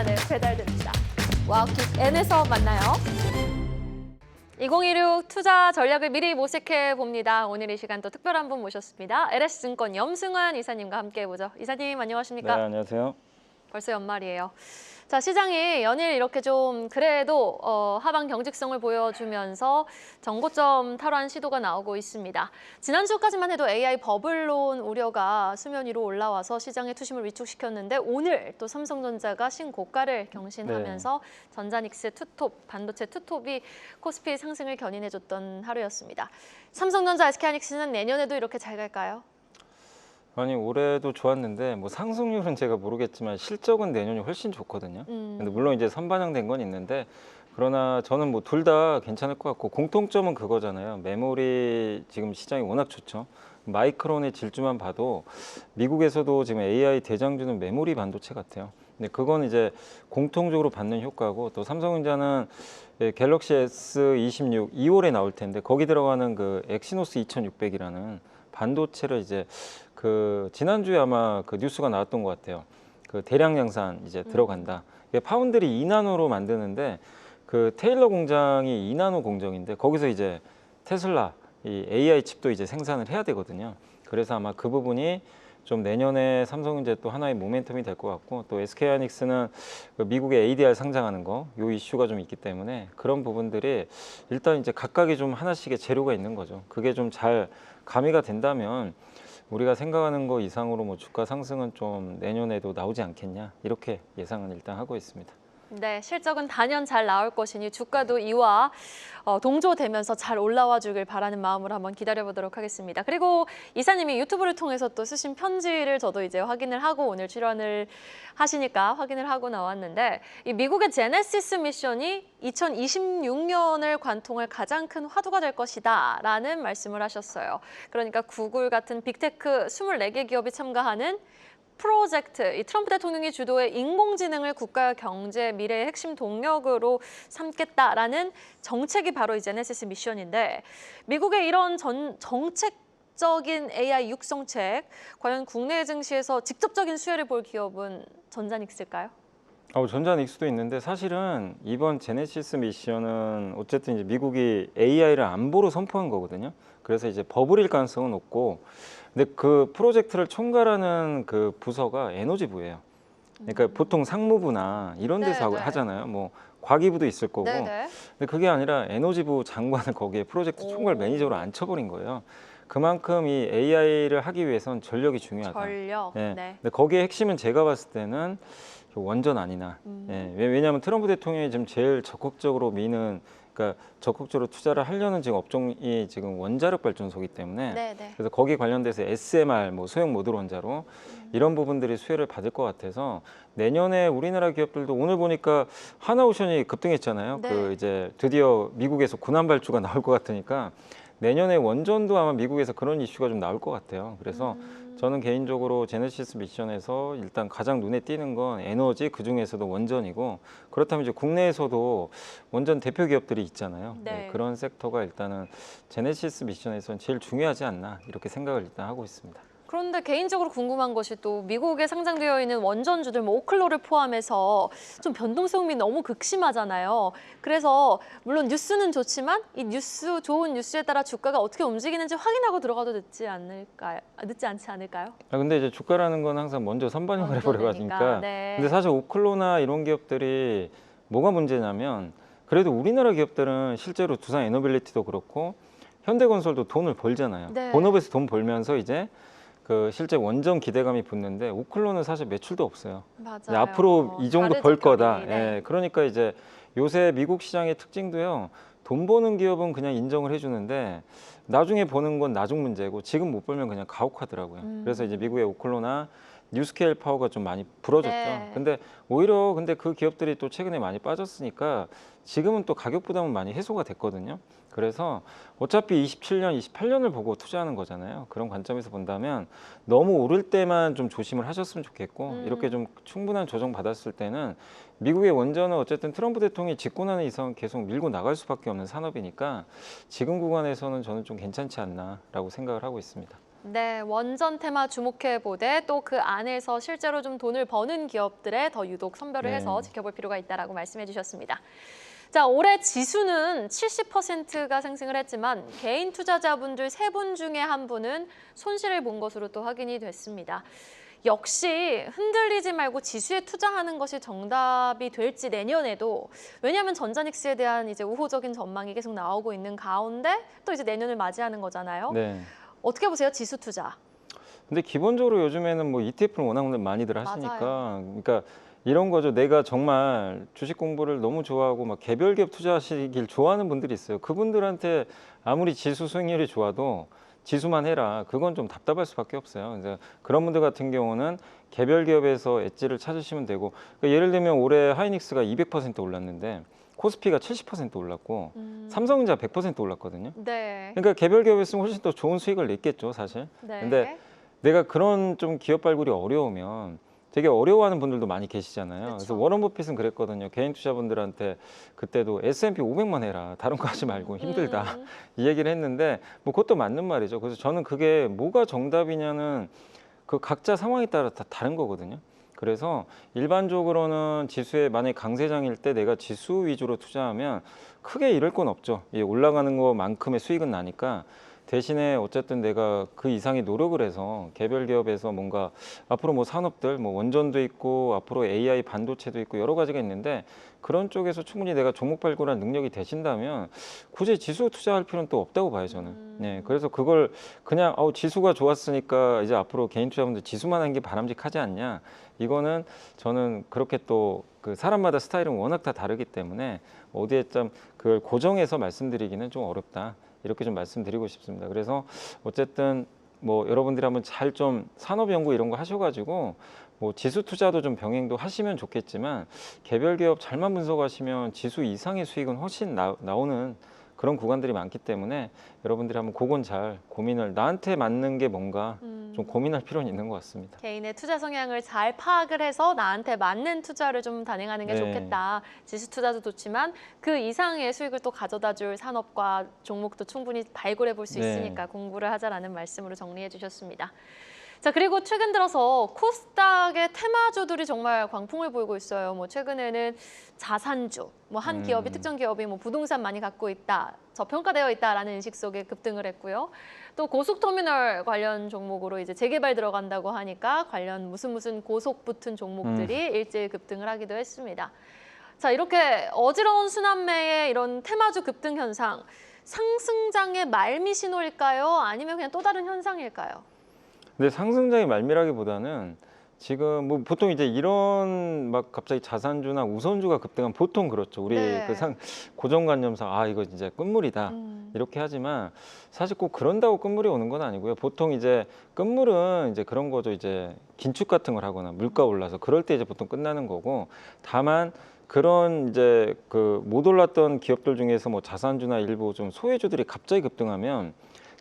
만에 배달됩니다. 와우킥 N에서 만나요. 2016 투자 전략을 미리 모색해 봅니다. 오늘 이 시간 또 특별한 분 모셨습니다. LS증권 염승환 이사님과 함께 해보죠. 이사님 안녕하십니까? 네, 안녕하세요. 벌써 연말이에요. 자, 시장이 연일 이렇게 좀 그래도 하방 경직성을 보여주면서 정고점 탈환 시도가 나오고 있습니다. 지난주까지만 해도 AI 버블론 우려가 수면 위로 올라와서 시장의 투심을 위축시켰는데 오늘 또 삼성전자가 신고가를 경신하면서 전자닉스 투톱, 반도체 투톱이 코스피 상승을 견인해줬던 하루였습니다. 삼성전자, SK하이닉스는 내년에도 이렇게 잘 갈까요? 아니 올해도 좋았는데 뭐 상승률은 제가 모르겠지만 실적은 내년이 훨씬 좋거든요. 근데 물론 이제 선반영된 건 있는데 그러나 저는 뭐 둘 다 괜찮을 것 같고 공통점은 그거잖아요. 메모리 지금 시장이 워낙 좋죠. 마이크론의 질주만 봐도 미국에서도 지금 AI 대장주는 메모리 반도체 같아요. 근데 그건 이제 공통적으로 받는 효과고 또 삼성전자는 갤럭시 S26 2월에 나올 텐데 거기 들어가는 그 엑시노스 2600이라는 반도체를 이제 그 지난주에 아마 그 뉴스가 나왔던 것 같아요. 그 대량 양산 이제 들어간다. 이게 파운드리 2나노로 만드는데 그 테일러 공장이 2나노 공정인데 거기서 이제 테슬라 이 AI 칩도 이제 생산을 해야 되거든요. 그래서 아마 그 부분이 좀 내년에 삼성전자 또 하나의 모멘텀이 될 것 같고 또 SK하이닉스는 그 미국의 ADR 상장하는 거 요 이슈가 좀 있기 때문에 그런 부분들이 일단 이제 각각이 좀 하나씩의 재료가 있는 거죠. 그게 좀 잘 가미가 된다면 우리가 생각하는 거 이상으로 뭐 주가 상승은 좀 내년에도 나오지 않겠냐 이렇게 예상은 일단 하고 있습니다. 네, 실적은 단연 잘 나올 것이니 주가도 이와 동조되면서 잘 올라와 주길 바라는 마음으로 한번 기다려보도록 하겠습니다. 그리고 이사님이 유튜브를 통해서 또 쓰신 편지를 저도 이제 확인을 하고 오늘 출연을 하시니까 확인을 하고 나왔는데 이 미국의 제네시스 미션이 2026년을 관통할 가장 큰 화두가 될 것이다 라는 말씀을 하셨어요. 그러니까 구글 같은 빅테크 24개 기업이 참가하는 프로젝트, 이 트럼프 대통령이 주도의 인공지능을 국가 경제 미래의 핵심 동력으로 삼겠다라는 정책이 바로 이 제네시스 미션인데 미국의 이런 정책적인 AI 육성책, 과연 국내 증시에서 직접적인 수혜를 볼 기업은 전자닉스일까요? 전자닉스도 있는데 사실은 이번 제네시스 미션은 어쨌든 이제 미국이 AI를 안보로 선포한 거거든요. 그래서 이제 버블일 가능성은 높고 근데 그 프로젝트를 총괄하는 그 부서가 에너지부예요. 그러니까 보통 상무부나 이런 데서 네네. 하잖아요. 뭐 과기부도 있을 거고. 네네. 근데 그게 아니라 에너지부 장관을 거기에 프로젝트 총괄 매니저로 앉혀버린 거예요. 그만큼 이 AI를 하기 위해선 전력이 중요하다. 전력. 예. 네. 근데 거기에 핵심은 제가 봤을 때는 원전 아니나. 예. 왜냐하면 트럼프 대통령이 지금 제일 적극적으로 미는 그러니까 적극적으로 투자를 하려는 지금 업종이 지금 원자력 발전소이기 때문에 네네. 그래서 거기 관련돼서 SMR 뭐 소형 모듈 원자로 이런 부분들이 수혜를 받을 것 같아서 내년에 우리나라 기업들도 오늘 보니까 하나오션이 급등했잖아요. 네. 그 이제 드디어 미국에서 군함 발주가 나올 것 같으니까 내년에 원전도 아마 미국에서 그런 이슈가 좀 나올 것 같아요. 그래서 저는 개인적으로 제네시스 미션에서 일단 가장 눈에 띄는 건 에너지, 그중에서도 원전이고 그렇다면 이제 국내에서도 원전 대표 기업들이 있잖아요. 네. 그런 섹터가 일단은 제네시스 미션에서는 제일 중요하지 않나 이렇게 생각을 일단 하고 있습니다. 그런데 개인적으로 궁금한 것이 또 미국에 상장되어 있는 원전주들, 뭐 오클로를 포함해서 좀 변동성이 너무 극심하잖아요. 그래서 물론 뉴스는 좋지만 이 뉴스 좋은 뉴스에 따라 주가가 어떻게 움직이는지 확인하고 들어가도 늦지 않지 않을까요? 근데 이제 주가라는 건 항상 먼저 선반영을 해버려가니까. 네. 근데 사실 오클로나 이런 기업들이 뭐가 문제냐면 그래도 우리나라 기업들은 실제로 두산 에너빌리티도 그렇고 현대건설도 돈을 벌잖아요. 네. 본업에서 돈 벌면서 이제 그 실제 원전 기대감이 붙는데 오클로는 사실 매출도 없어요. 맞아요. 앞으로 이 정도 다르죠, 벌 거다. 격이. 네. 예, 그러니까 이제 요새 미국 시장의 특징도요. 돈 버는 기업은 그냥 인정을 해주는데 나중에 버는 건 나중 문제고 지금 못 벌면 그냥 가혹하더라고요. 그래서 이제 미국의 오클로나 뉴스케일 파워가 좀 많이 부러졌죠. 네. 근데 오히려 그 기업들이 또 최근에 많이 빠졌으니까 지금은 또 가격 부담은 많이 해소가 됐거든요. 그래서 어차피 27년, 28년을 보고 투자하는 거잖아요. 그런 관점에서 본다면 너무 오를 때만 좀 조심을 하셨으면 좋겠고 이렇게 좀 충분한 조정 받았을 때는 미국의 원전은 어쨌든 트럼프 대통령이 집권하는 이상 계속 밀고 나갈 수밖에 없는 산업이니까 지금 구간에서는 저는 좀 괜찮지 않나라고 생각을 하고 있습니다. 네, 원전 테마 주목해 보되 또 그 안에서 실제로 좀 돈을 버는 기업들에 더 유독 선별을 네. 해서 지켜볼 필요가 있다라고 말씀해 주셨습니다. 자, 올해 지수는 70%가 상승을 했지만 개인 투자자분들 3분 중에 한 분은 손실을 본 것으로 또 확인이 됐습니다. 역시 흔들리지 말고 지수에 투자하는 것이 정답이 될지 내년에도, 왜냐하면 전자닉스에 대한 이제 우호적인 전망이 계속 나오고 있는 가운데 또 이제 내년을 맞이하는 거잖아요. 네. 어떻게 보세요, 지수 투자? 근데 기본적으로 요즘에는 뭐 ETF를 워낙 많이들 하시니까, 그러니까 이런 거죠. 내가 정말 주식 공부를 너무 좋아하고 막 개별 기업 투자하시길 좋아하는 분들이 있어요. 그분들한테 아무리 지수 수익률이 좋아도 지수만 해라. 그건 좀 답답할 수밖에 없어요. 그래서 그런 분들 같은 경우는 개별 기업에서 엣지를 찾으시면 되고, 그러니까 예를 들면 올해 하이닉스가 200% 올랐는데 코스피가 70% 올랐고 삼성전자 100% 올랐거든요. 네. 그러니까 개별 기업이었으면 훨씬 더 좋은 수익을 냈겠죠, 사실. 네. 근데 내가 그런 좀 기업 발굴이 어려우면 되게 어려워하는 분들도 많이 계시잖아요. 그래서 그쵸. 워런 버핏은 그랬거든요. 개인 투자분들한테 그때도 S&P 500만 해라. 다른 거 하지 말고 힘들다. 이 얘기를 했는데 뭐 그것도 맞는 말이죠. 그래서 저는 그게 뭐가 정답이냐는 그 각자 상황에 따라 다 다른 거거든요. 그래서 일반적으로는 지수에 만약에 강세장일 때 내가 지수 위주로 투자하면 크게 잃을 건 없죠. 이 올라가는 것만큼의 수익은 나니까. 대신에 어쨌든 내가 그 이상의 노력을 해서 개별 기업에서 뭔가 앞으로 뭐 산업들 뭐 원전도 있고 앞으로 AI 반도체도 있고 여러 가지가 있는데 그런 쪽에서 충분히 내가 종목 발굴할 능력이 되신다면 굳이 지수 투자할 필요는 또 없다고 봐요, 저는. 네, 그래서 그걸 그냥 지수가 좋았으니까 이제 앞으로 개인 투자분들 지수만 하는 게 바람직하지 않냐, 이거는 저는 그렇게 또 그 사람마다 스타일은 워낙 다 다르기 때문에 어디에 좀 그걸 고정해서 말씀드리기는 좀 어렵다, 이렇게 좀 말씀드리고 싶습니다. 그래서 어쨌든 뭐 여러분들이 한번 잘 좀 산업 연구 이런 거 하셔가지고 뭐 지수 투자도 좀 병행도 하시면 좋겠지만 개별 기업 잘만 분석하시면 지수 이상의 수익은 훨씬 나오는 그런 구간들이 많기 때문에 여러분들이 한번 그건 잘 고민을, 나한테 맞는 게 뭔가 좀 고민할 필요는 있는 것 같습니다. 개인의 투자 성향을 잘 파악을 해서 나한테 맞는 투자를 좀 단행하는 게 네. 좋겠다. 지수 투자도 좋지만 그 이상의 수익을 또 가져다 줄 산업과 종목도 충분히 발굴해 볼 수 네. 있으니까 공부를 하자라는 말씀으로 정리해 주셨습니다. 자, 그리고 최근 들어서 코스닥의 테마주들이 정말 광풍을 보이고 있어요. 뭐 최근에는 자산주, 뭐 한 기업이 특정 기업이 뭐 부동산 많이 갖고 있다, 저평가되어 있다라는 인식 속에 급등을 했고요. 또 고속터미널 관련 종목으로 이제 재개발 들어간다고 하니까 관련 무슨 고속 붙은 종목들이 일제히 급등을 하기도 했습니다. 자, 이렇게 어지러운 순환매의 이런 테마주 급등 현상, 상승장의 말미 신호일까요? 아니면 그냥 또 다른 현상일까요? 근데 상승장의 말미라기보다는 지금 뭐 보통 이제 이런 막 갑자기 자산주나 우선주가 급등하면 보통 그렇죠. 우리 네. 그 고정관념상 이거 진짜 끝물이다 이렇게 하지만 사실 꼭 그런다고 끝물이 오는 건 아니고요. 보통 이제 끝물은 이제 그런 거죠. 이제 긴축 같은 걸 하거나 물가 올라서 그럴 때 이제 보통 끝나는 거고, 다만 그런 이제 그 못 올랐던 기업들 중에서 뭐 자산주나 일부 좀 소외주들이 갑자기 급등하면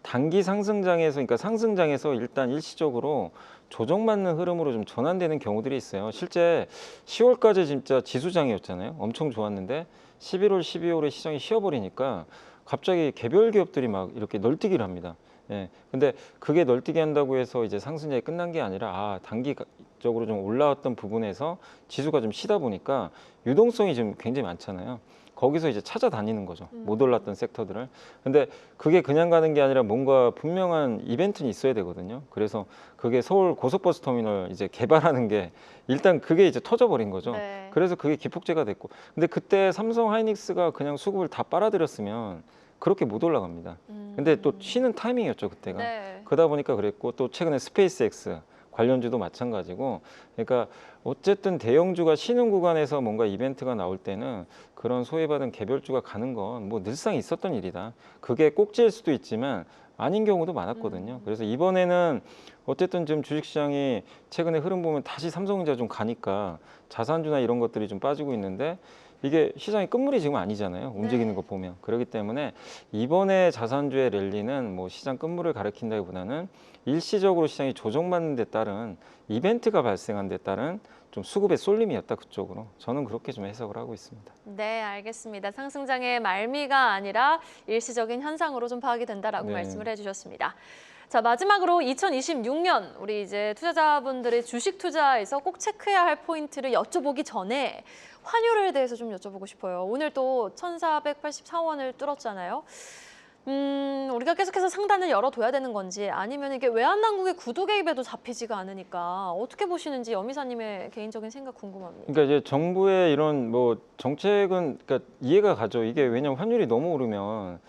단기 상승장에서, 그러니까 상승장에서 일단 일시적으로 조정받는 흐름으로 좀 전환되는 경우들이 있어요. 실제 10월까지 진짜 지수장이었잖아요. 엄청 좋았는데 11월, 12월에 시장이 쉬어버리니까 갑자기 개별 기업들이 막 이렇게 널뛰기를 합니다. 예. 근데 그게 널뛰기 한다고 해서 이제 상승장이 끝난 게 아니라 단기적으로 좀 올라왔던 부분에서 지수가 좀 쉬다 보니까 유동성이 지금 굉장히 많잖아요. 거기서 이제 찾아다니는 거죠. 못 올랐던 섹터들을. 근데 그게 그냥 가는 게 아니라 뭔가 분명한 이벤트는 있어야 되거든요. 그래서 그게 서울 고속버스 터미널 이제 개발하는 게 일단 그게 이제 터져버린 거죠. 네. 그래서 그게 기폭제가 됐고. 근데 그때 삼성 하이닉스가 그냥 수급을 다 빨아들였으면 그렇게 못 올라갑니다. 근데 또 쉬는 타이밍이었죠, 그때가. 네. 그러다 보니까 그랬고, 또 최근에 스페이스X 관련주도 마찬가지고, 그러니까 어쨌든 대형주가 쉬는 구간에서 뭔가 이벤트가 나올 때는 그런 소외받은 개별주가 가는 건 뭐 늘상 있었던 일이다. 그게 꼭지일 수도 있지만 아닌 경우도 많았거든요. 그래서 이번에는 어쨌든 지금 주식시장이 최근에 흐름 보면 다시 삼성전자 좀 가니까 자산주나 이런 것들이 좀 빠지고 있는데, 이게 시장의 끝물이 지금 아니잖아요. 움직이는 거 보면. 그렇기 때문에 이번에 자산주의 랠리는 뭐 시장 끝물을 가리킨다기보다는 일시적으로 시장이 조정받는 데 따른 이벤트가 발생한 데 따른 좀 수급의 쏠림이었다, 그쪽으로. 저는 그렇게 좀 해석을 하고 있습니다. 네, 알겠습니다. 상승장의 말미가 아니라 일시적인 현상으로 좀 파악이 된다라고 네. 말씀을 해주셨습니다. 자, 마지막으로 2026년 우리 이제 투자자분들의 주식 투자에서 꼭 체크해야 할 포인트를 여쭤보기 전에 환율에 대해서 좀 여쭤보고 싶어요. 오늘 또 1,484원을 뚫었잖아요. 우리가 계속해서 상단을 열어둬야 되는 건지 아니면 이게 외환당국의 구도 개입에도 잡히지가 않으니까 어떻게 보시는지 염이사님의 개인적인 생각 궁금합니다. 그러니까 이제 정부의 이런 뭐 정책은 그러니까 이해가 가죠. 이게 왜냐면 환율이 너무 오르면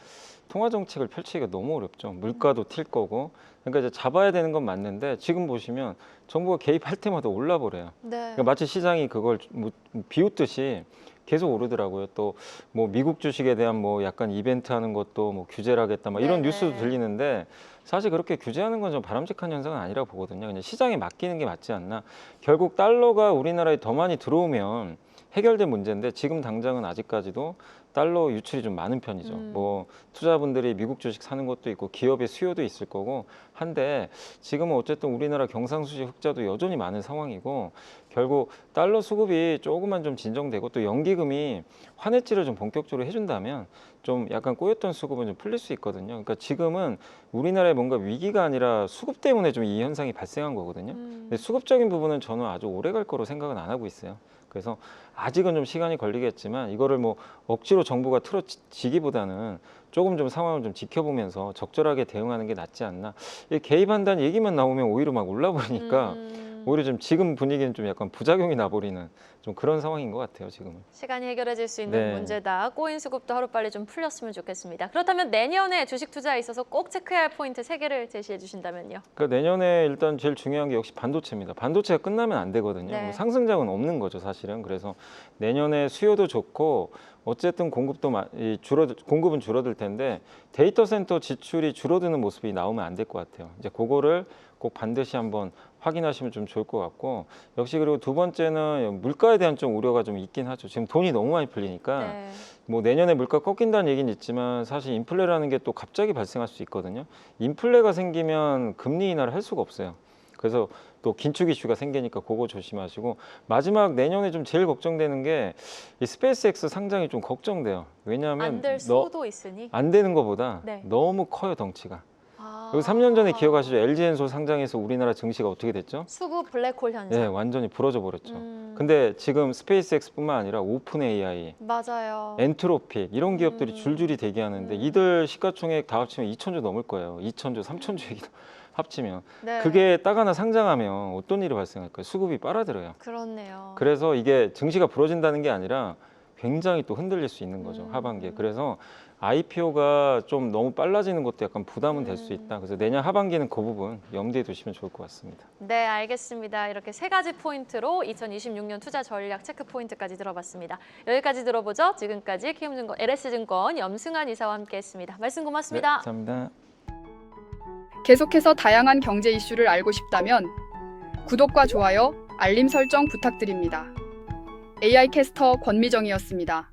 통화 정책을 펼치기가 너무 어렵죠. 물가도 튈 거고. 그러니까 이제 잡아야 되는 건 맞는데 지금 보시면 정부가 개입할 때마다 올라 버려요. 네. 그러니까 마치 시장이 그걸 뭐 비웃듯이 계속 오르더라고요. 또 뭐 미국 주식에 대한 뭐 약간 이벤트 하는 것도 뭐 규제를 하겠다 막 이런 네네. 뉴스도 들리는데 사실 그렇게 규제하는 건 좀 바람직한 현상은 아니라고 보거든요. 그냥 시장에 맡기는 게 맞지 않나. 결국 달러가 우리나라에 더 많이 들어오면 해결될 문제인데 지금 당장은 아직까지도 달러 유출이 좀 많은 편이죠. 뭐 투자분들이 미국 주식 사는 것도 있고 기업의 수요도 있을 거고 한데 지금은 어쨌든 우리나라 경상수지 흑자도 여전히 많은 상황이고 결국 달러 수급이 조금만 좀 진정되고 또 연기금이 환해지를 좀 본격적으로 해준다면 좀 약간 꼬였던 수급은 좀 풀릴 수 있거든요. 그러니까 지금은 우리나라에 뭔가 위기가 아니라 수급 때문에 좀 이 현상이 발생한 거거든요. 근데 수급적인 부분은 저는 아주 오래 갈 거로 생각은 안 하고 있어요. 그래서 아직은 좀 시간이 걸리겠지만 이거를 뭐 억지로 정부가 틀어지기보다는 조금 좀 상황을 좀 지켜보면서 적절하게 대응하는 게 낫지 않나. 개입한다는 얘기만 나오면 오히려 막 올라버리니까 오히려 좀 지금 분위기는 좀 약간 부작용이 나버리는 좀 그런 상황인 것 같아요, 지금은. 시간이 해결해질 수 있는 네. 문제다. 꼬인 수급도 하루빨리 좀 풀렸으면 좋겠습니다. 그렇다면 내년에 주식 투자에 있어서 꼭 체크해야 할 포인트 3개를 제시해 주신다면요. 그러니까 내년에 일단 제일 중요한 게 역시 반도체입니다. 반도체가 끝나면 안 되거든요. 네. 뭐 상승장은 없는 거죠, 사실은. 그래서 내년에 수요도 좋고 어쨌든 공급은 줄어들 텐데 데이터 센터 지출이 줄어드는 모습이 나오면 안 될 것 같아요. 이제 그거를 꼭 반드시 한번 확인하시면 좀 좋을 것 같고 역시 그리고 두 번째는 물가에 대한 좀 우려가 좀 있긴 하죠. 지금 돈이 너무 많이 풀리니까 네. 뭐 내년에 물가 꺾인다는 얘기는 있지만 사실 인플레라는 게 또 갑자기 발생할 수 있거든요. 인플레가 생기면 금리 인하를 할 수가 없어요. 그래서 또 긴축 이슈가 생기니까 그거 조심하시고 마지막 내년에 좀 제일 걱정되는 게 이 스페이스X 상장이 좀 걱정돼요. 왜냐하면 안 될 수도 있으니. 안 되는 것보다 네. 너무 커요, 덩치가. 아. 그리고 3년 전에 기억하시죠? LG엔솔 상장해서 우리나라 증시가 어떻게 됐죠? 수급 블랙홀 현상. 네, 완전히 부러져 버렸죠. 음. 근데 지금 스페이스X뿐만 아니라 오픈 AI, 맞아요. 엔트로픽 이런 기업들이 줄줄이 대기하는데 이들 시가총액 다 합치면 2천조 넘을 거예요. 2천조, 3천조 얘기 합치면 네. 그게 딱 하나 상장하면 어떤 일이 발생할까요? 수급이 빨아들어요. 그렇네요. 그래서 이게 증시가 부러진다는 게 아니라 굉장히 또 흔들릴 수 있는 거죠, 하반기에. 그래서 IPO가 좀 너무 빨라지는 것도 약간 부담은 될 수 있다. 그래서 내년 하반기는 그 부분 염두에 두시면 좋을 것 같습니다. 네, 알겠습니다. 이렇게 3가지 포인트로 2026년 투자 전략 체크 포인트까지 들어봤습니다. 여기까지 들어보죠. 지금까지 키움증권 LS증권 염승환 이사와 함께했습니다. 말씀 네, 고맙습니다. 감사합니다. 계속해서 다양한 경제 이슈를 알고 싶다면 구독과 좋아요, 알림 설정 부탁드립니다. AI 캐스터 권미정이었습니다.